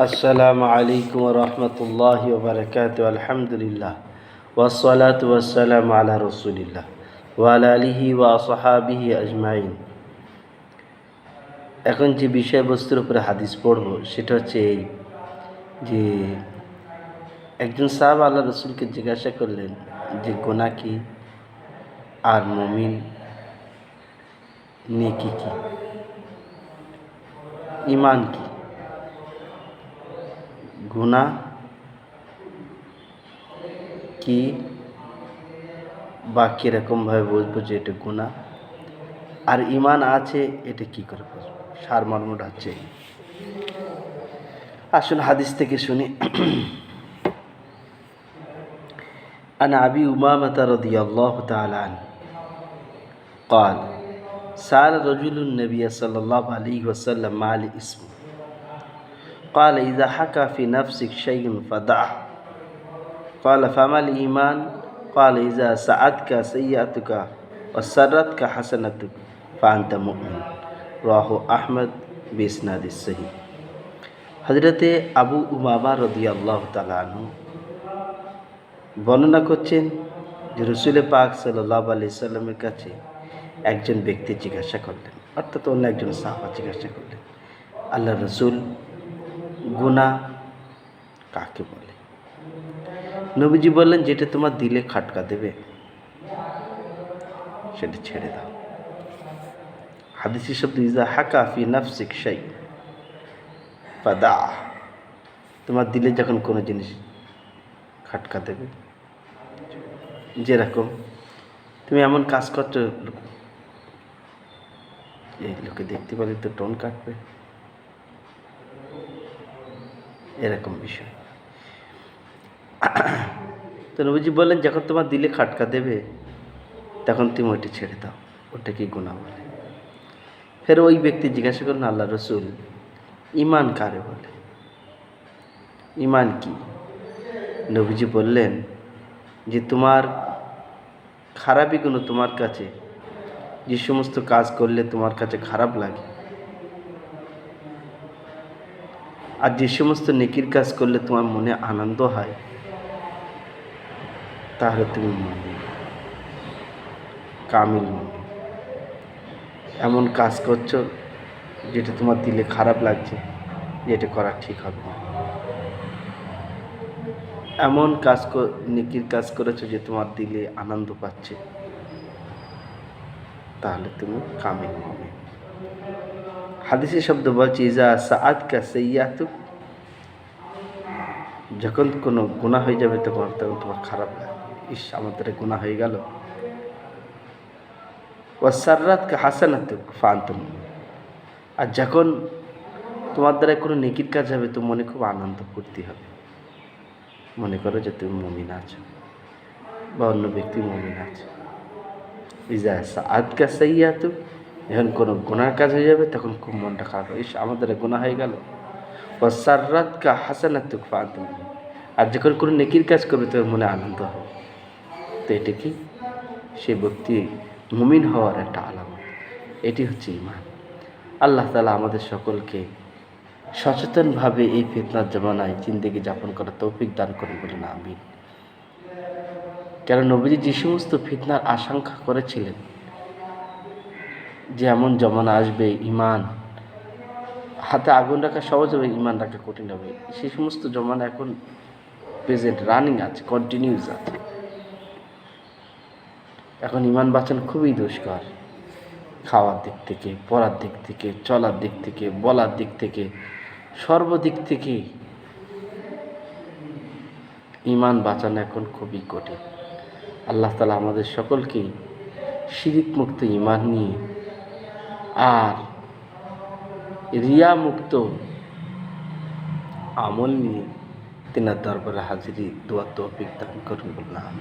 আসসালামু আলাইকুম ওয়া রাহমাতুল্লাহি ওয়া বারাকাতুহু। আলহামদুলিল্লাহ ওয়াসসালাতু ওয়াসসালামু আলা রাসূলিল্লাহ ওয়া আলা আলিহি ওয়া আসহাবিহি আজমাইন। এখন যে বিষয়বস্তুর উপরে হাদিস পড়ব সেটা হচ্ছে এই যে একজন সাহাবা আল্লাহ রসুলকে জিজ্ঞাসা করলেন যে গুনাহ কি আর মুমিন নেকি কি, ঈমান কি? গুনাহ কি বা কীরকমভাবে বুঝবো যে এটা গুনাহ, আর ঈমান আছে এটা কি করে বুঝবো? সারমর্মটা হচ্ছে আসুন হাদিস থেকে শুনি। عن أبي أمامة رضي الله تعالى عنه قال سأل رجل النبي صلى الله عليه وسلم ما الاسم قال إذا حكى في نفسك شيء فدعه قال فما الإيمان قال إذا سعتك سيئتك وسرتك حسنتك فأنت مؤمن رواه أحمد بإسناد الصحيح। হযরতে আবু উমামা রাদিয়াল্লাহু তাআলা আনহু বর্ণনা করছেন যে রসুল পাক সাল্লাল্লাহু আলাইহি সাল্লামের কাছে একজন ব্যক্তি জিজ্ঞাসা করলেন, অর্থাৎ অন্য একজন সাহাবা জিজ্ঞাসা করলেন, আল্লাহ রসুল গুনাহ কাকে বলে? নবীজি বললেন, যেটা তোমার দিলে খাটকা দেবে সেটা ছেড়ে দাও। হাদিসের শব্দ ইজা হাকা ফি নাফসিক শাই ফাদা, তোমার দিলে যখন কোনো জিনিস খাটকা দেবে, যেরকম তুমি এমন কাজ করছো এই লোকে দেখতে পারে তো টোন কাটবে, এরকম বিষয়। তো নবীজি বললেন, যখন তোমার দিলে খাটকা দেবে তখন তুমি ওইটা ছেড়ে দাও, ওটা কি গুনাহ বলে? ফের ওই ব্যক্তি জিজ্ঞাসা করলেন, আল্লাহ রসুল ঈমান কারে বলে? ঈমান কি? নবীজি বললেন যে তোমার খারাপই গুণ, তোমার কাছে যে সমস্ত কাজ করলে তোমার কাছে খারাপ লাগে, আর যে সমস্ত নেকির কাজ করলে তোমার মনে আনন্দ হয়, তাহলে তুমি মুমিন, কামিল মুমিন। এমন কাজ করছো যেটা তোমার দিলে খারাপ লাগছে, যেটা করা ঠিক হবে না, এমন কাজ নেকির কাজ করেছো যে তোমার দিলে আনন্দ পাচ্ছে, তাহলে তুমি কামিল মুমিন। হাদিসের শব্দ বলছে ইজা সাআতকা সাইয়্যাতুক, যখন কোনো গুনাহ হয়ে যাবে তখন তোমার খারাপ লাগবে, ইস আমার দ্বারা গুনাহ হয়ে গেল। ওয়াসাররাতকা হাসানাতুক ফাআনতা মুমিন, আর যখন তোমার দ্বারা কোনো নেকির কাজ হবে তো মনে খুব আনন্দ ফুর্তি হবে, মনে করো যে তুমি মুমিন আছো বা অন্য ব্যক্তি মুমিন আছে। ইজা সাআতকা সাইয়্যাতুক, যখন কোনো গুনাহর কাজ হয়ে যাবে তখন খুব মনটা খারাপ হবে, ইস আমার দ্বারা গুনাহ হয়ে গেল। ওয়াসাররাতকা হাসানাতুক ফাআনতা মুমিন, আর যখন কোনো নেকির কাজ করবে তোর মনে আনন্দ হবে। তো এটা কি? সে ব্যক্তি মুমিন হওয়ার একটা আলামত। এটি হচ্ছে ঈমান। আল্লাহ তাআলা আমাদের সকলকে সচেতনভাবে এই ফিতনার জমানায় জিন্দেগি যাপন করার তৌফিক দান করুন বলে না আমিন। কারণ নবীজি যে সমস্ত ফিতনার আশঙ্কা করেছিলেন যে এমন জমানা আসবে, ঈমান হাতে আগুন রাখা সহজ হবে, ঈমান রাখা কঠিন হবে, সেই সমস্ত জমানা এখন প্রেজেন্ট, রানিং আছে, কন্টিনিউস আছে। এখন ঈমান বাঁচানো খুবই দুষ্কর, খাওয়ার দিক থেকে, পড়ার দিক থেকে, চলার দিক থেকে, বলার দিক থেকে, সর্বদিক থেকে ঈমান বাঁচানো এখন খুবই কঠিন। আল্লাহ তাআলা আমাদের সকলকেই শিরিক মুক্ত ঈমান নিয়ে আর রিয়া মুক্ত আমল নিয়ে তিনার দরবারে হাজিরি দোয়ার তৌফিক দান করুন বললাম।